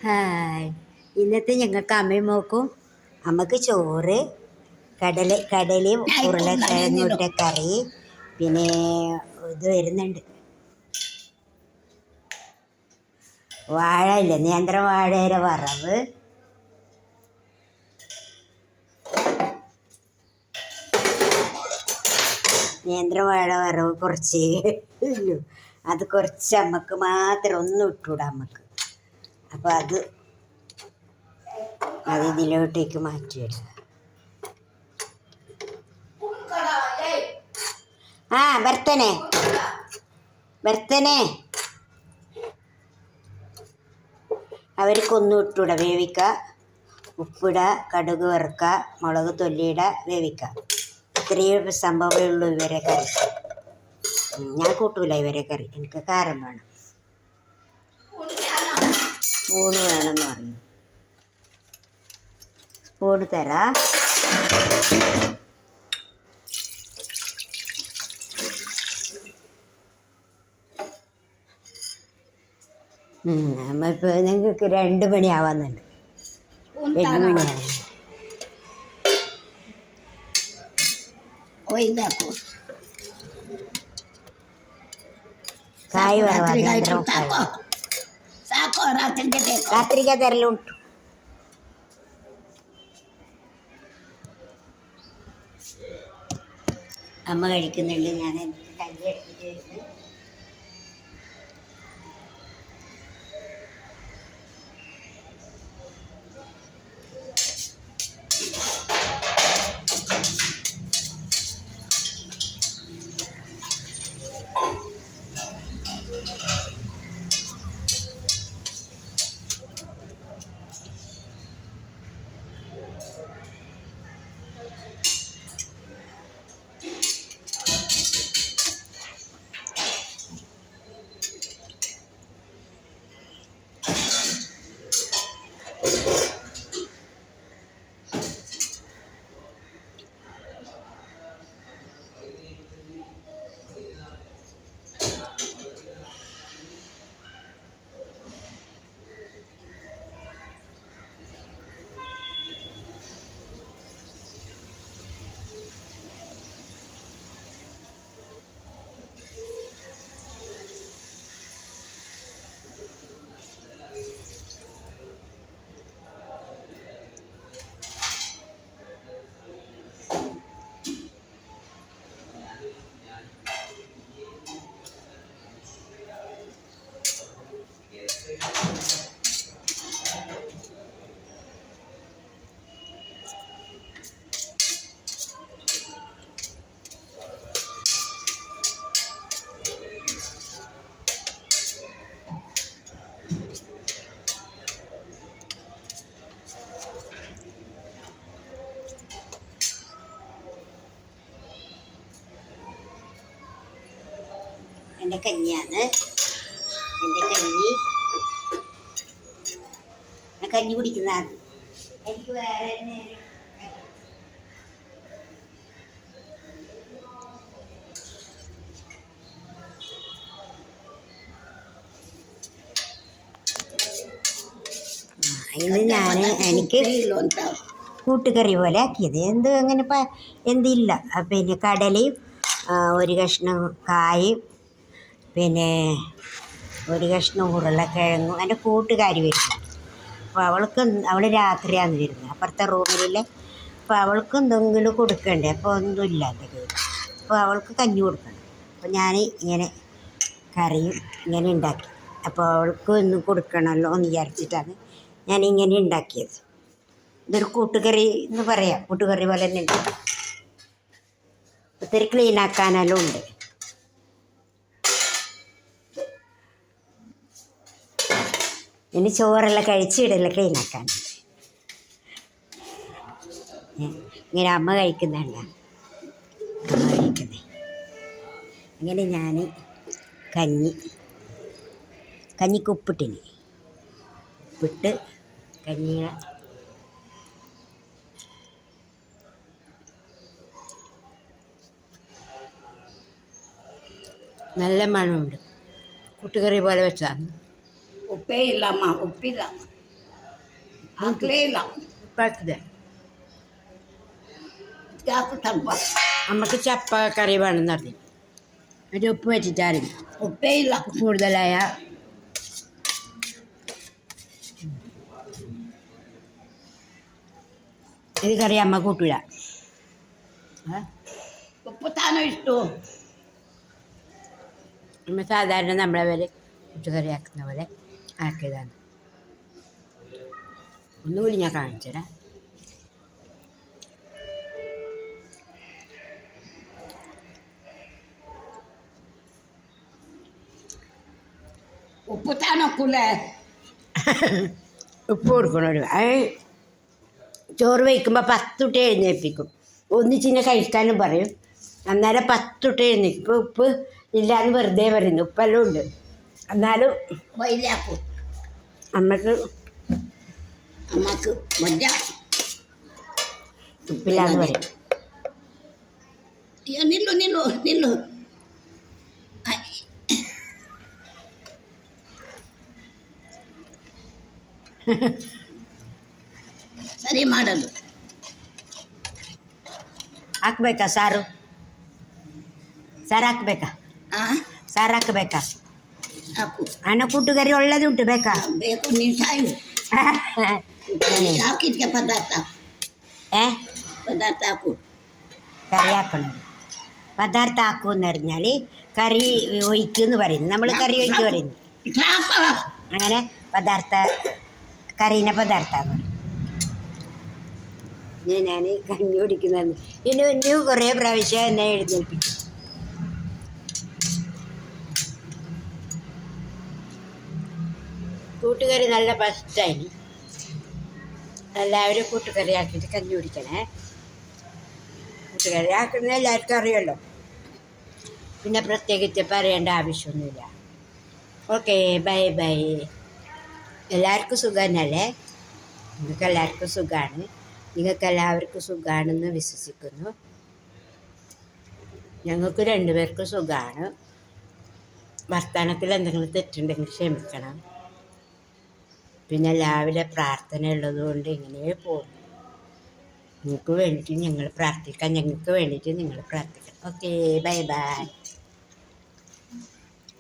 Hi. ഇന്നത്തെ ഞങ്ങൾക്ക് അമ്മയും മോക്കും അമ്മക്ക് ചോറ്, കടലയും ഉരുളക്കിഴങ്ങിട്ട കറി, പിന്നെ ഇത് വരുന്നുണ്ട് വാഴ ഇല്ല, നേന്ത്രവാഴയുടെ വറവ്, നേന്ത്രവാഴ വറവ് കുറച്ച് ഇല്ലു. അത് കുറച്ച് അമ്മക്ക് മാത്രം ഒന്നും ഇട്ടൂടാ അമ്മക്ക്. അപ്പോൾ അത് ഇതിലോട്ടേക്ക് മാറ്റിയിടുക. ആ ബർത്തനെ അവർക്കൊന്നും ഇട്ടൂട. വേവിക്കുക, ഉപ്പിടുക, കടുക് വറുക്കുക, മുളക് തൊല്ലിയിടുക, വേവിക്കുക. ഇത്രയും സംഭവമേ ഉള്ളൂ ഇവരെ കറി. ഞാൻ കൂട്ടൂല ഇവരെ കറി, എനിക്ക് കാരം വേണം. സ്പൂണ് വേണമെന്ന് പറഞ്ഞു. സ്പൂണ് തരാം. ഇപ്പോൾ ഞങ്ങൾക്ക് 2 മണിയാവുന്നുണ്ട്. 2 മണിയാവുന്നു. കായ് രാത്രിക്ക് തരലുണ്ട്. അമ്മ കഴിക്കുന്നുണ്ട്. ഞാൻ കഞ്ഞി എടുത്തിട്ട് എൻ്റെ കഞ്ഞിയാണ്. എൻ്റെ കഞ്ഞി കുടിക്കുന്നതാണ്. എനിക്ക് വേറെ എനിക്ക് കൂട്ടുകറി പോലെ ആക്കിയത്. അങ്ങനെ എന്തില്ല. പിന്നെ കടലയും 1 കഷ്ണം കായും, പിന്നെ 1 കഷ്ണം ഉരുളക്കിഴങ്ങും. എൻ്റെ കൂട്ടുകാരി വരുന്നുണ്ട്. അപ്പോൾ അവൾ രാത്രിയാണ് വരുന്നത്, അപ്പുറത്തെ റൂമിലെ. അപ്പോൾ അവൾക്ക് എന്തെങ്കിലും കൊടുക്കണ്ടേ. അപ്പോൾ ഒന്നുമില്ല എൻ്റെ കയ്യിൽ. അപ്പോൾ അവൾക്ക് കഞ്ഞി കൊടുക്കണം. അപ്പോൾ ഞാൻ ഇങ്ങനെ കറിയും ഇങ്ങനെ ഉണ്ടാക്കി. അപ്പോൾ അവൾക്ക് ഒന്നും കൊടുക്കണമല്ലോ എന്ന് വിചാരിച്ചിട്ടാണ് ഞാനിങ്ങനെ ഉണ്ടാക്കിയത്. ഇതൊരു കൂട്ടുകറി എന്ന് പറയാം. കൂട്ടുകറി പോലെ തന്നെ ഉണ്ട്. ഒത്തിരി ക്ലീനാക്കാനെല്ലാം ഉണ്ട്. ഇനി ചോറെല്ലാം കഴിച്ച് ഇടലെല്ലാം ക്ലീനാക്കാനുണ്ട്. ഇങ്ങനെ അമ്മ കഴിക്കുന്നുണ്ട. അമ്മ കഴിക്കുന്നേ അങ്ങനെ. ഞാൻ കഞ്ഞിക്ക് ഉപ്പിട്ട് കഞ്ഞിയുടെ നല്ല മണമുണ്ട്. കൂട്ടുകറി പോലെ വെച്ചതാണ്. ഉപ്പേ ഇല്ലമ്മ, ഉപ്പില്ല. ಹಾಕ್ಲೇ ಇಲ್ಲ. ഉപ്പാക്കിത് ಯಾಕೆ ಸ್ವಲ್ಪ നമുക്ക് ചപ്പ കറി വേണമെന്ന് പറഞ്ഞു. ഒരു ഉപ്പ് വെച്ചിട്ടായിരുന്നു. ಉಪ್ಪೇ ಇಲ್ಲ. കൂടുതലായ ഇത് കറി അമ്മ കൂട്ടില്ല. ಉಪ್ಪು ತಾನು ಇಷ್ಟು. നമ്മൾ സാധാരണ നമ്മളെ പോലെ കൂട്ടുകറി ആക്കുന്ന പോലെ ആക്കിയതാണ്. ഒന്നുകൂടി ഞാൻ കാണിച്ചുതരാം. ಉಪ್ಪು ತಾನು ಕುಲೆ. ഉപ്പ് കൊടുക്കണൊരു അത് ചോറ് വയ്ക്കുമ്പോൾ 10 തൊട്ട് എഴുന്നേൽപ്പിക്കും. ഒന്നിച്ചിനെ കഴിക്കാനും പറയും. അന്നേരം 10 തൊട്ട് എഴുന്നേൽക്കും. ഇപ്പോൾ ഉപ്പ് ഇല്ലയെന്ന് വെറുതെ പറയുന്നു. ഉപ്പെല്ലാം ഉണ്ട്. എന്നാലും ಬೈಲಿ ಹಾಕು. അമ്മക്ക് ಅಮ್ಮಕ್ಕೆ ಮಧ್ಯ ഉപ്പില്ലാന്ന് പറയും. ನಿಲ್ಲು ನಿಲ್ಲು ನಿಲ್ಲು. ಸರಿ ಮಾಡಲು ಹಾಕ್ಬೇಕಾ ಸಾರು? ಸಾರು ಹಾಕ್ಬೇಕಾ? ಸಾರು ಹಾಕಬೇಕಾ? ಹಾಕು. ಅನ್ನ ಕೂಟುಗರಿ ಒಳ್ಳೆದುಂಟು ಬೇಕಾ? ಬೇಕು ನೀವು ಸಾಯಿ ಹಾಕಿದ್ಕೆ ಪದಾರ್ಥ പദാർത്ഥ ಹಾಕು. കറി ആക്കണം. പദാർത്ഥം ആക്കുമെന്ന് പറഞ്ഞാൽ കറി ഒഴിക്കുമെന്ന് പറയുന്നു. നമ്മൾ കറി ഒഴിക്ക് പറയുന്നു. അങ്ങനെ പദാർത്ഥ കറീനെ പദാർത്ഥമാണ്. ഞാൻ കഞ്ഞി കുടിക്കുന്നതെന്ന് ഇനി കുറേ പ്രാവശ്യം എന്നെ എഴുന്നേൽപ്പിക്കും. കൂട്ടുകറി നല്ല ഫസ്റ്റായി. എല്ലാവരും കൂട്ടുകറി ആക്കിയിട്ട് കഞ്ഞി കുടിക്കണേ. കൂട്ടുകറി ആക്കുന്നത് എല്ലാവർക്കും അറിയാമല്ലോ. പിന്നെ പ്രത്യേകിച്ച് പറയേണ്ട ആവശ്യമൊന്നുമില്ല. Okay, bye bye. എല്ലാവർക്കും സുഖമല്ലേ? നിങ്ങൾക്ക് എല്ലാവർക്കും സുഖമാണ്. നിങ്ങൾക്ക് എല്ലാവർക്കും സുഖമാണെന്ന് വിശ്വസിക്കുന്നു. ഞങ്ങൾക്ക് 2 പേർക്കും സുഖമാണ്. വർത്തമാനത്തിൽ എന്തെങ്കിലും തെറ്റുണ്ടെങ്കിൽ ക്ഷമിക്കണം. പിന്നെ എല്ലാവരുടെ പ്രാർത്ഥന ഉള്ളതുകൊണ്ട് ഇങ്ങനെ പോകും. നിങ്ങൾക്ക് വേണ്ടിയിട്ട് ഞങ്ങൾ പ്രാർത്ഥിക്കാം. ഞങ്ങൾക്ക് വേണ്ടിയിട്ട് നിങ്ങൾ പ്രാർത്ഥിക്കണം. Okay, bye bye.